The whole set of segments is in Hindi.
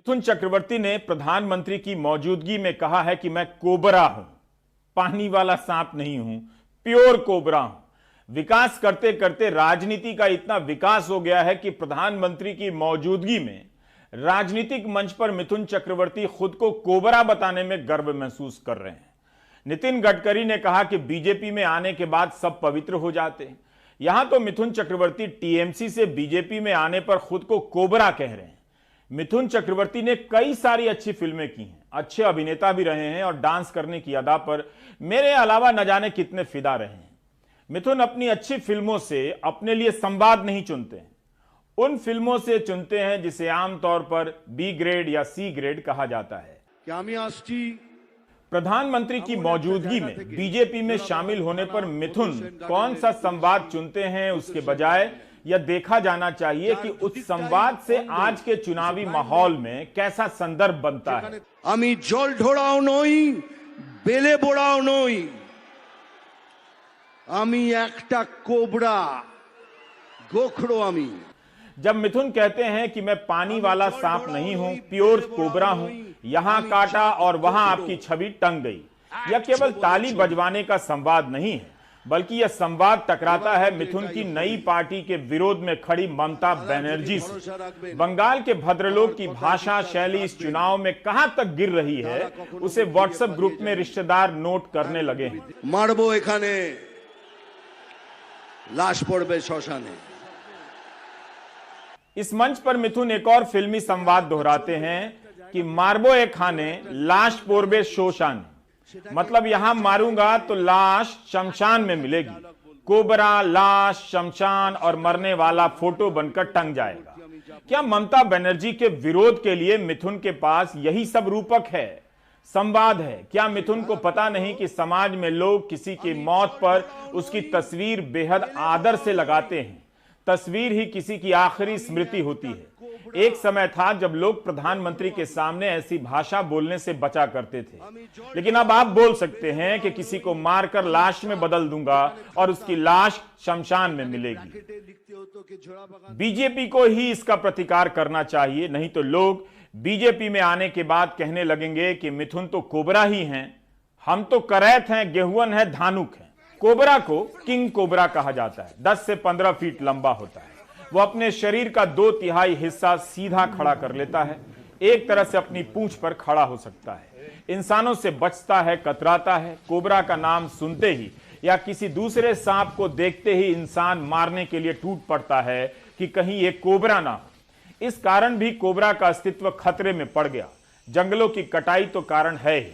मिथुन चक्रवर्ती ने प्रधानमंत्री की मौजूदगी में कहा है कि मैं कोबरा हूं, पानी वाला सांप नहीं हूं, प्योर कोबरा हूं। विकास करते करते राजनीति का इतना विकास हो गया है कि प्रधानमंत्री की मौजूदगी में राजनीतिक मंच पर मिथुन चक्रवर्ती खुद को कोबरा बताने में गर्व महसूस कर रहे हैं। नितिन गडकरी ने कहा कि बीजेपी में आने के बाद सब पवित्र हो जाते हैं। यहां तो मिथुन चक्रवर्ती टीएमसी से बीजेपी में आने पर खुद को कोबरा कह रहे हैं। मिथुन चक्रवर्ती ने कई सारी अच्छी फिल्में की हैं, अच्छे अभिनेता भी रहे हैं और डांस करने की अदा पर मेरे अलावा न जाने कितने फिदा रहे हैं। मिथुन अपनी अच्छी फिल्मों से अपने लिए संवाद नहीं चुनते हैं, उन फिल्मों से चुनते हैं जिसे आमतौर पर बी ग्रेड या सी ग्रेड कहा जाता है। प्रधानमंत्री की मौजूदगी में बीजेपी में शामिल होने पर मिथुन कौन सा संवाद चुनते हैं उसके बजाय यह देखा जाना चाहिए कि उस संवाद से आज के चुनावी माहौल में कैसा संदर्भ बनता है। आमी जल ढोड़ाओ नई, बेले बोड़ाओ नई, आमी एकटा कोबरा, गोखड़ो आमी। जब मिथुन कहते हैं कि मैं पानी वाला सांप नहीं हूं, प्योर कोबरा हूं, यहां काटा और वहां आपकी छवि टंग गई, यह केवल ताली बजवाने का संवाद नहीं है, बल्कि यह संवाद टकराता है मिथुन की नई पार्टी के विरोध में खड़ी ममता बनर्जी से। बंगाल के भद्रलोक की भाषा शैली इस चुनाव में कहां तक गिर रही है, उसे व्हाट्सएप ग्रुप में रिश्तेदार नोट करने लगे हैं। मारबो एखाने, लाश पड़बे श्मशाने। इस मंच पर मिथुन एक और फिल्मी संवाद दोहराते हैं कि मारबो ए खाने, लाश पोरबे शोशान, मतलब यहां मारूंगा तो लाश शमशान में मिलेगी। कोबरा, लाश, शमशान और मरने वाला फोटो बनकर टंग जाएगा। क्या ममता बनर्जी के विरोध के लिए मिथुन के पास यही सब रूपक है, संवाद है? क्या मिथुन को पता नहीं कि समाज में लोग किसी की मौत पर उसकी तस्वीर बेहद आदर से लगाते हैं? तस्वीर ही किसी की आखिरी स्मृति होती है। एक समय था जब लोग प्रधानमंत्री के सामने ऐसी भाषा बोलने से बचा करते थे, लेकिन अब आप बोल सकते हैं कि किसी को मारकर लाश में बदल दूंगा और उसकी लाश शमशान में मिलेगी। बीजेपी को ही इसका प्रतिकार करना चाहिए, नहीं तो लोग बीजेपी में आने के बाद कहने लगेंगे कि मिथुन तो कोबरा ही हैं, हम तो करैत हैं, गेहुअन है, धानुक है। कोबरा को किंग कोबरा कहा जाता है, 10 से 15 फीट लंबा होता है। वो अपने शरीर का 2/3 हिस्सा सीधा खड़ा कर लेता है, एक तरह से अपनी पूंछ पर खड़ा हो सकता है। इंसानों से बचता है, कतराता है। कोबरा का नाम सुनते ही या किसी दूसरे सांप को देखते ही इंसान मारने के लिए टूट पड़ता है कि कहीं ये कोबरा ना हो। इस कारण भी कोबरा का अस्तित्व खतरे में पड़ गया। जंगलों की कटाई तो कारण है ही।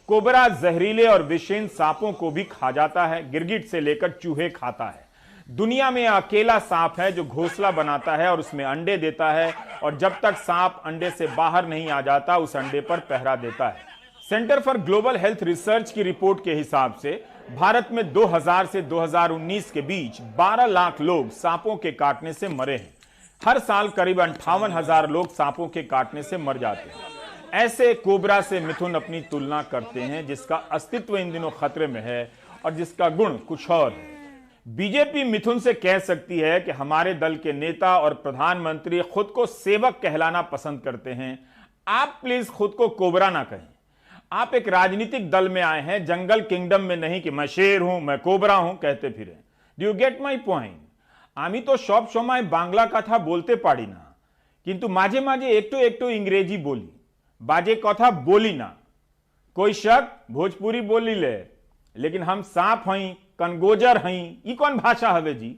कोबरा जहरीले और विषैले सांपों को भी खा जाता है, गिरगिट से लेकर चूहे खाता है। दुनिया में अकेला सांप है जो घोंसला बनाता है और उसमें अंडे देता है, और जब तक सांप अंडे से बाहर नहीं आ जाता उस अंडे पर पहरा देता है। Centre for global health research की रिपोर्ट के हिसाब से भारत में 2000 से 2019 के बीच 12 लाख लोग सांपों के काटने से मरे हैं। हर साल करीब 58,000 लोग सांपों के काटने से मर जाते हैं। ऐसे कोबरा से मिथुन अपनी तुलना करते हैं, जिसका अस्तित्व इन दिनों खतरे में है और जिसका गुण कुछ और है। बीजेपी मिथुन से कह सकती है कि हमारे दल के नेता और प्रधानमंत्री खुद को सेवक कहलाना पसंद करते हैं, आप प्लीज खुद को कोबरा ना कहें। आप एक राजनीतिक दल में आए हैं, जंगल किंगडम में नहीं कि मैं शेर हूं, मैं कोबरा हूं कहते फिरे। Do you get my point? आमी तो सब समय बांग्ला कथा बोलते पारी ना, किंतु माझे माझे एकटू एकटू इंग्रेजी बोली, बाजे कथा बोली ना। कोई शक भोजपुरी बोली ले, लेकिन हम सांप हई, कनगोजर हई, ये कौन भाषा हवे जी?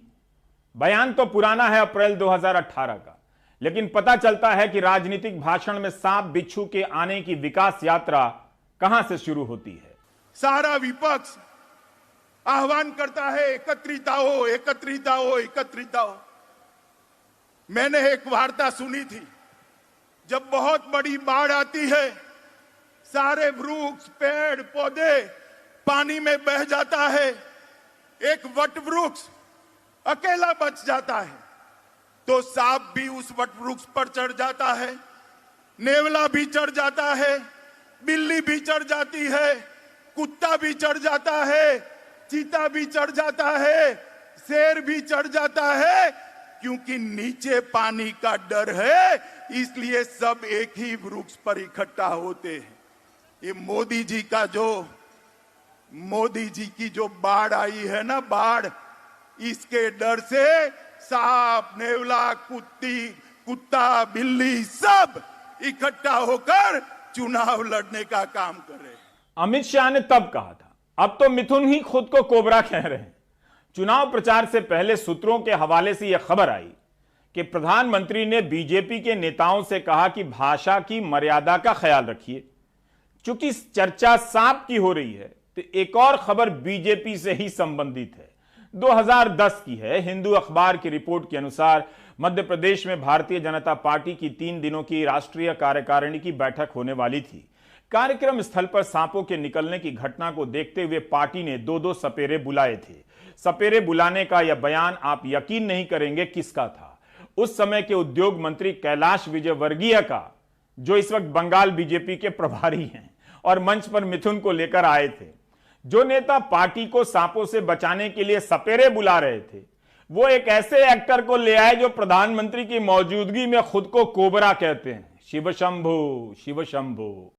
बयान तो पुराना है, अप्रैल 2018 का, लेकिन पता चलता है कि राजनीतिक भाषण में सांप बिच्छू के आने की विकास यात्रा कहां से शुरू होती है। सारा विपक्ष आह्वान करता है एकत्रित आओ, एकत्रित आओ, एकत्रित आओ। मैंने एक वार्ता सुनी थी, जब बहुत बड़ी बाढ़ आती है, सारे वृक्ष, पेड़ पौधे पानी में बह जाता है, एक वट वृक्ष अकेला बच जाता है, तो सांप भी उस वट वृक्ष पर चढ़ जाता है, नेवला भी चढ़ जाता है, बिल्ली भी चढ़ जाती है, कुत्ता भी चढ़ जाता है, चीता भी चढ़ जाता है, शेर भी चढ़ जाता है, क्योंकि नीचे पानी का डर है, इसलिए सब एक ही वृक्ष पर इकट्ठा होते हैं। ये मोदी जी की जो बाढ़ आई है ना, बाढ़, इसके डर से सांप, नेवला, कुत्ता, बिल्ली सब इकट्ठा होकर चुनाव लड़ने का काम कर रहे हैं। अमित शाह ने तब कहा था, अब तो मिथुन ही खुद को कोबरा कह रहे हैं। चुनाव प्रचार से पहले सूत्रों के हवाले से यह खबर आई कि प्रधानमंत्री ने बीजेपी के नेताओं से कहा कि भाषा की मर्यादा का ख्याल रखिए। चूंकि चर्चा सांप की हो रही है तो एक और खबर बीजेपी से ही संबंधित है, 2010 की है। हिंदू अखबार की रिपोर्ट के अनुसार मध्य प्रदेश में भारतीय जनता पार्टी की 3 दिनों की राष्ट्रीय कार्यकारिणी की बैठक होने वाली थी। कार्यक्रम स्थल पर सांपों के निकलने की घटना को देखते हुए पार्टी ने 2-2 सपेरे बुलाए थे। सपेरे बुलाने का यह बयान आप यकीन नहीं करेंगे किसका था। उस समय के उद्योग मंत्री कैलाश विजयवर्गीय का, जो इस वक्त बंगाल बीजेपी के प्रभारी हैं और मंच पर मिथुन को लेकर आए थे। जो नेता पार्टी को सांपों से बचाने के लिए सपेरे बुला रहे थे, वो एक ऐसे एक्टर को ले आए जो प्रधानमंत्री की मौजूदगी में खुद को कोबरा कहते हैं। शिव शंभो, शिव शंभो।